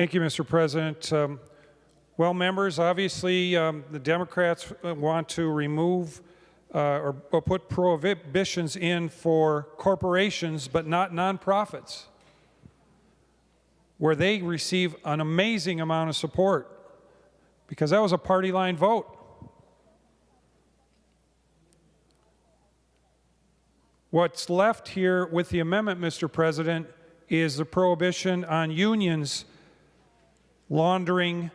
Thank you, Mr. President. Well, members, obviously the Democrats want to remove or put prohibitions in for corporations, but not nonprofits, where they receive an amazing amount of support, because that was a party line vote. What's left here with the amendment, Mr. President, is the prohibition on unions laundering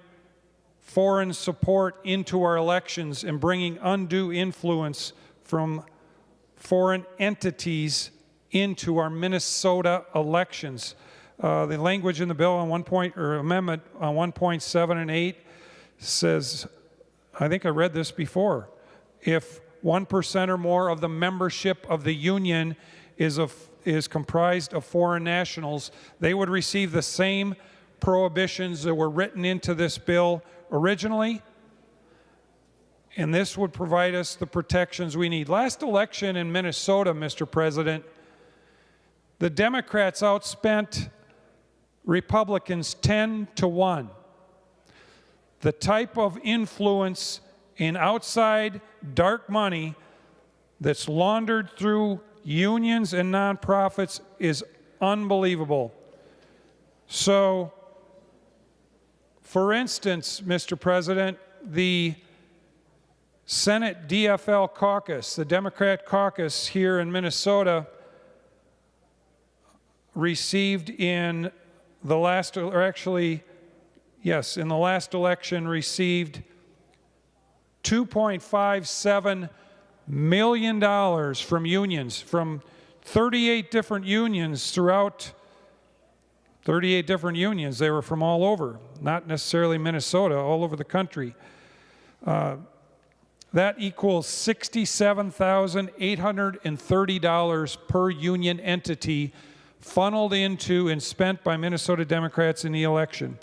foreign support into our elections and bringing undue influence from foreign entities into our Minnesota elections. The language in the bill on amendment on 1.7 and 8 says, I think I read this before, if 1% or more of the membership of the union is comprised of foreign nationals, they would receive the same prohibitions that were written into this bill originally, and this would provide us the protections we need. Last election in Minnesota, Mr. President, the Democrats outspent Republicans 10-1. The type of influence in outside dark money that's laundered through unions and nonprofits is unbelievable. So, for instance, Mr. President, the Senate DFL caucus, the Democrat caucus here in Minnesota, received in the last, or actually, yes, in the last election received $2.57 million from unions, from 38 different unions throughout 38 different unions. They were from all over, not necessarily Minnesota, all over the country. That equals $67,830 per union entity funneled into and spent by Minnesota Democrats in the election.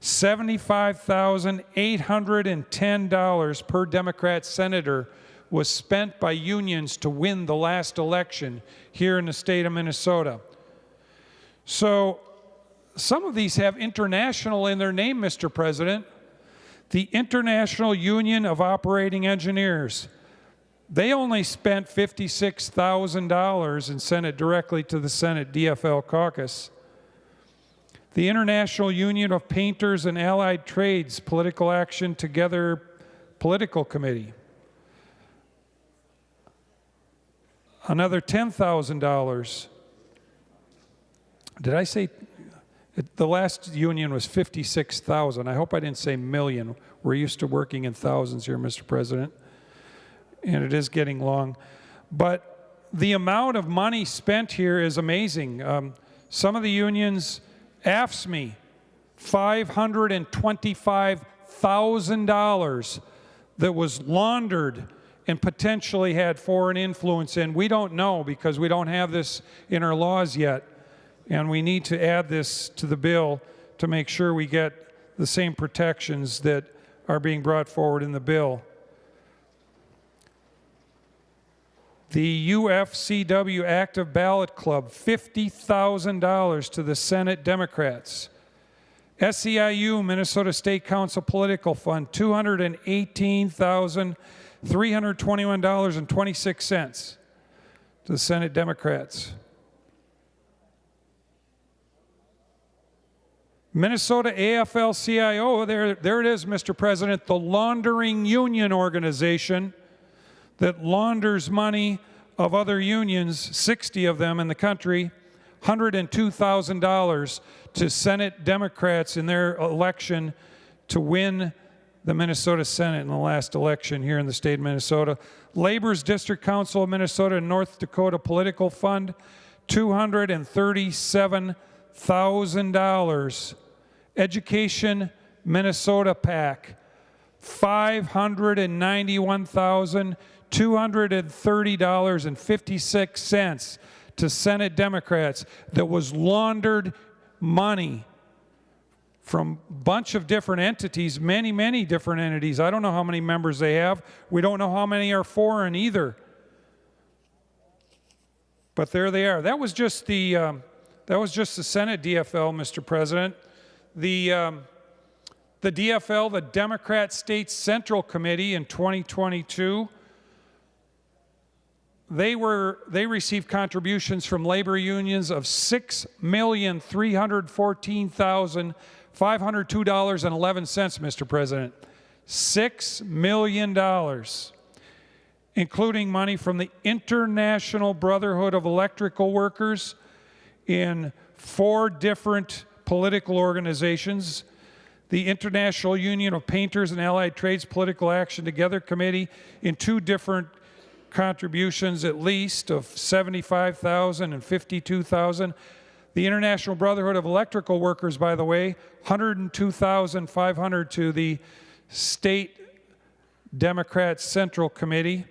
$75,810 per Democrat senator was spent by unions to win the last election here in the state of Minnesota. So some of these have international in their name, Mr. President. The International Union of Operating Engineers, they only spent $56,000 and sent it directly to the Senate DFL caucus. The International Union of Painters and Allied Trades Political Action Together Political Committee, another $10,000. Did I say? The last union was 56,000. I hope I didn't say million. We're used to working in thousands here, Mr. President, and it is getting long. But the amount of money spent here is amazing. Some of the unions, AFSCME, $525,000 that was laundered and potentially had foreign influence in. We don't know because we don't have this in our laws yet. And we need to add this to the bill to make sure we get the same protections that are being brought forward in the bill. The UFCW Active Ballot Club, $50,000 to the Senate Democrats. SEIU, Minnesota State Council Political Fund, $218,321.26 to the Senate Democrats. Minnesota AFL-CIO, there it is, Mr. President, the laundering union organization that launders money of other unions, 60 of them in the country, $102,000 to Senate Democrats in their election to win the Minnesota Senate in the last election here in the state of Minnesota. Labor's District Council of Minnesota and North Dakota Political Fund, $237,000. Education Minnesota PAC, $591,230.56 to Senate Democrats that was laundered money from a bunch of different entities, many different entities. I don't know how many members they have. We don't know how many are foreign either. But there they are. That was just the Senate DFL, Mr. President. the DFL, the Democrat State Central Committee, in 2022, they received contributions from labor unions of $6,314,502.11, Mr. President. $6 million, including money from the International Brotherhood of Electrical Workers in 4 different political organizations, the International Union of Painters and Allied Trades Political Action Together Committee in 2 different contributions at least of $75,000 and $52,000. The International Brotherhood of Electrical Workers, by the way, $102,500 to the State Democrat Central Committee,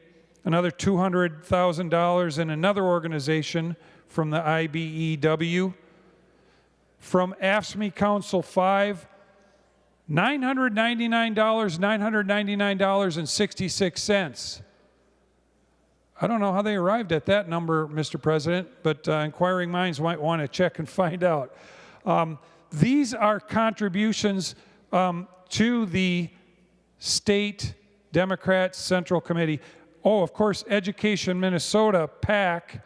another $200,000 in another organization from the IBEW. From AFSCME Council 5, $999.66. I don't know how they arrived at that number, Mr. President, but inquiring minds might want to check and find out. These are contributions to the State Democrat Central Committee. Oh, of course, Education Minnesota, PAC,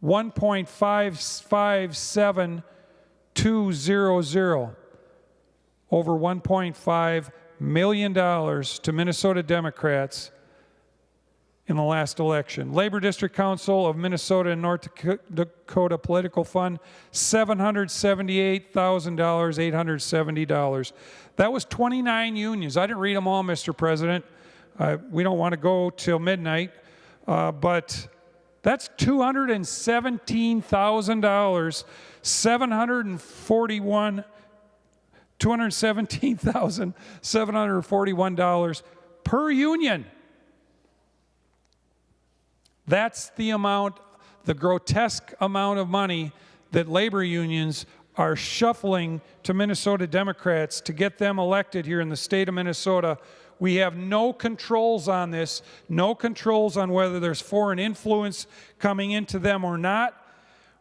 $1.557200, over $1.5 million to Minnesota Democrats in the last election. Labor District Council of Minnesota and North Dakota Political Fund, $778,870. That was 29 unions. I didn't read them all, Mr. President. We don't want to go till midnight, but that's $217,741, $217,741 per union. That's the amount, the grotesque amount of money that labor unions are shuffling to Minnesota Democrats to get them elected here in the state of Minnesota. We have no controls on this, no controls on whether there's foreign influence coming into them or not.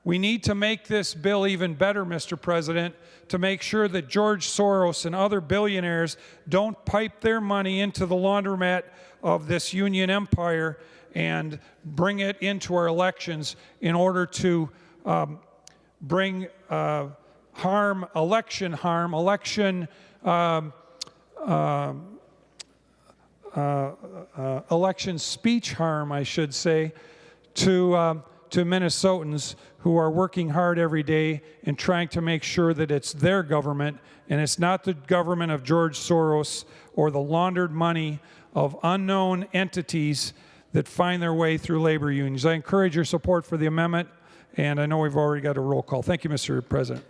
We need to make this bill even better, Mr. President, to make sure that George Soros and other billionaires don't pipe their money into the laundromat of this union empire and bring it into our elections in order to bring election speech harm, I should say, to Minnesotans who are working hard every day and trying to make sure that it's their government and it's not the government of George Soros or the laundered money of unknown entities that find their way through labor unions. I encourage your support for the amendment, and I know we've already got a roll call. Thank you, Mr. President.